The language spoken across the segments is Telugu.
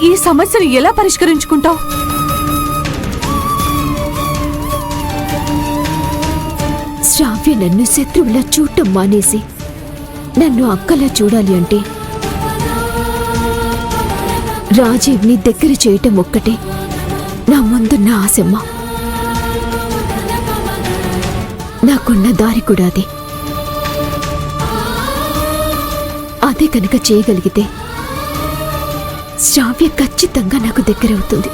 ఈ సమస్యను ఎలా పరిష్కరించుకుంటావు? శ్రావ్య నన్ను శత్రువులా చూడటం మానేసి నన్ను అక్కలా చూడాలి అంటే రాజీవ్ని దగ్గర చేయటం ఒక్కటే నా ముందున్న ఆశమ్మ. నాకున్న దారి కూడా అదే. అదే కనుక చేయగలిగితే శ్రావ్య ఖచ్చితంగా నాకు దగ్గరవుతుంది.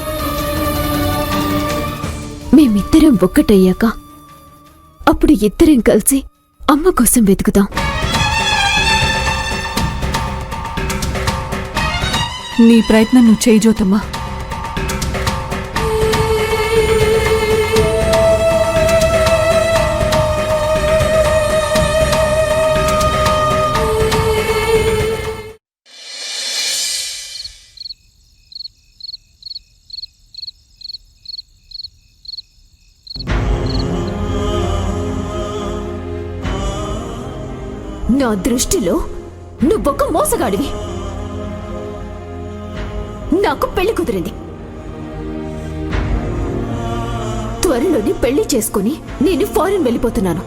మేమిద్దరం ఒక్కటయ్యాక అప్పుడు ఇద్దరం కలిసి అమ్మ కోసం వెతుకుతాం. నీ ప్రయత్నం నువ్వు చేయి జ్యోతమ్మా. నా దృష్టిలో నువ్వొక మోసగాడివి. నాకు పెళ్లి కుదిరింది. త్వరలోనే పెళ్లి చేసుకుని నేను ఫారెన్ వెళ్ళిపోతున్నాను.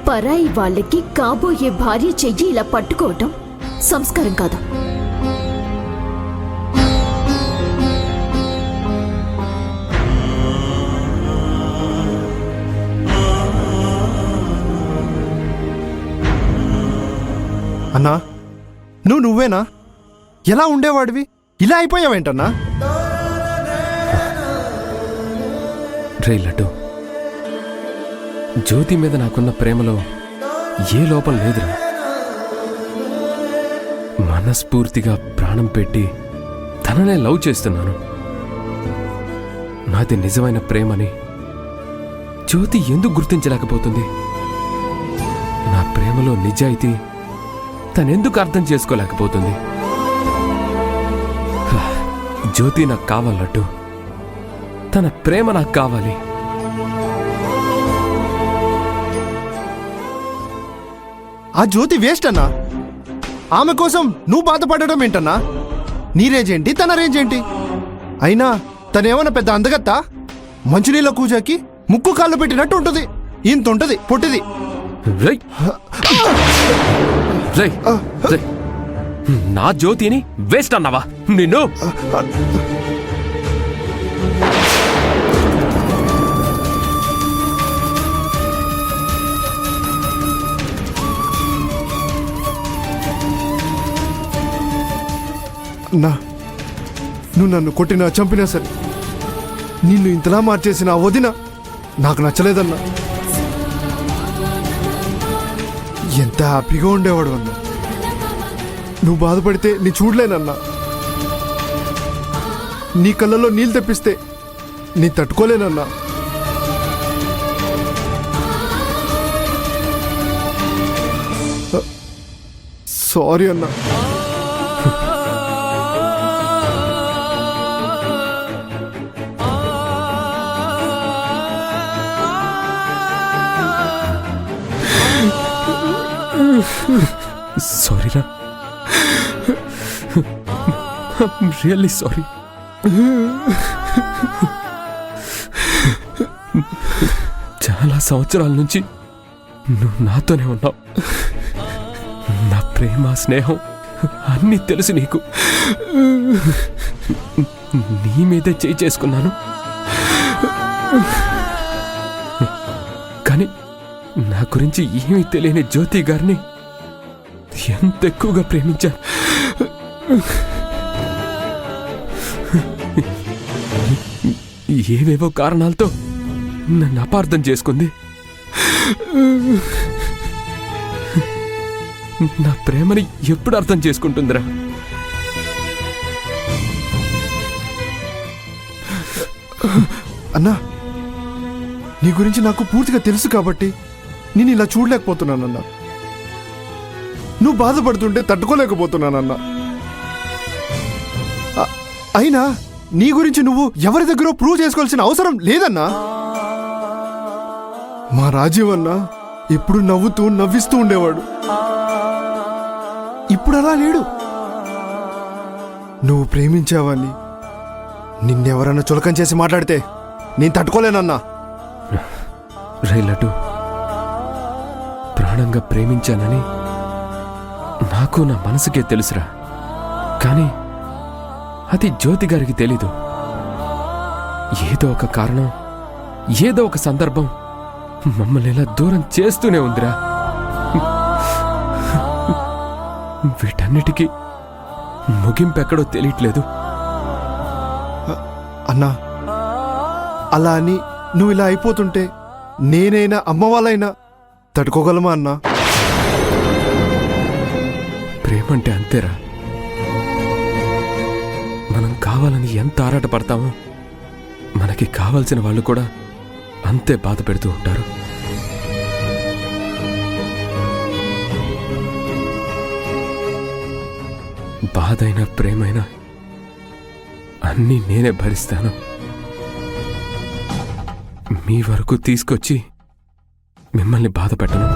పరాయి వాళ్ళకి కాబోయే భార్య చెయ్యి ఇలా పట్టుకోవటం సంస్కారం కాదు. అన్నా, నువ్వేనా? ఎలా ఉండేవాడివి ఇలా అయిపోయావేంటన్నా? రే లడ్డు, జ్యోతి మీద నాకున్న ప్రేమలో ఏ లోపం లేదురా. మనస్ఫూర్తిగా ప్రాణం పెట్టి తననే లవ్ చేస్తున్నాను. నాది నిజమైన ప్రేమని జ్యోతి ఎందుకు గుర్తించలేకపోతుంది? నా ప్రేమలో నిజాయితీ తనెందుకు అర్థం చేసుకోలేకపోతుంది? జ్యోతి నాకు కావాలట్టు, తన ప్రేమ నాకు కావాలి. ఆ జ్యోతి వేస్ట్ అన్నా. ఆమె కోసం నువ్వు బాధపడడం ఏంటన్నా? నీ రేంజ్ ఏంటి, తన రేంజ్ ఏంటి? అయినా తనేమన్నా పెద్ద అందగత్తా? మంచునీళ్ళ కూజాకి ముక్కు కాళ్ళు పెట్టినట్టు ఉంటుంది. ఇంత ఉంటుంది పొట్టిది. నా జ్యోతిని వేస్ట్ అన్నావా నిన్ను? నువ్వు నన్ను కొట్టినా చంపినా సరే నిన్ను ఇంతలా మార్చేసిన ఆ వదిన నాకు నచ్చలేదన్నా. ఎంత హ్యాపీగా ఉండేవాడు అన్నా. నువ్వు బాధపడితే నీ చూడలేనన్నా. నీ కళ్ళల్లో నీళ్ళు తెప్పిస్తే నీ తట్టుకోలేనన్నా. సారీ అన్నా. సారీరా, ఐమ్ రియల్లీ సారీ. చాలా సంవత్సరాల నుంచి నువ్వు నాతోనే ఉన్నావు. నా ప్రేమ స్నేహం అన్నీ తెలుసు నీకు. నీ మీదే చేయి చేసుకున్నాను. కానీ నా గురించి ఏమీ తెలియని జ్యోతి గారిని ఎంత ఎక్కువగా ప్రేమించాను. ఏవేవో కారణాలతో నన్ను అపార్థం చేసుకుంది. నా ప్రేమని ఎప్పుడు అర్థం చేసుకుంటుందిరా? అన్నా, నీ గురించి నాకు పూర్తిగా తెలుసు కాబట్టి నేను ఇలా చూడలేకపోతున్నానన్నా. నువ్వు బాధపడుతుంటే తట్టుకోలేకపోతున్నానన్నా. అయినా నీ గురించి నువ్వు ఎవరి దగ్గర ప్రూవ్ చేసుకోవాల్సిన అవసరం లేదన్నా. మా రాజీవ్ అన్నా ఎప్పుడు నవ్వుతూ నవ్విస్తూ ఉండేవాడు. ఇప్పుడు అలా లేడు. నువ్వు ప్రేమించావని నిన్నెవరన్నా చులకం చేసి మాట్లాడితే నేను తట్టుకోలేనన్నా. రైలటు ప్రాణంగా ప్రేమించానని నాకు నా మనసుకే తెలుసురా. కానీ అది జ్యోతి గారికి తెలీదు. ఏదో ఒక కారణం, ఏదో ఒక సందర్భం మమ్మల్ని ఇలా దూరం చేస్తూనే ఉందిరా. వీటన్నిటికీ ముగింపెక్కడో తెలియట్లేదు. అన్నా, అలా అని నువ్వు ఇలా అయిపోతుంటే నేనైనా అమ్మ వాళ్ళైనా తట్టుకోగలమా అన్నా? ప్రేమంటే అంతేరా. మనం కావాలని ఎంత ఆరాటపడతామో మనకి కావాల్సిన వాళ్ళు కూడా అంతే బాధ పెడుతూ ఉంటారు. బాధైనా ప్రేమైనా అన్నీ నేనే భరిస్తాను. మీ వరకు తీసుకొచ్చి మిమ్మల్ని బాధ పెట్టను.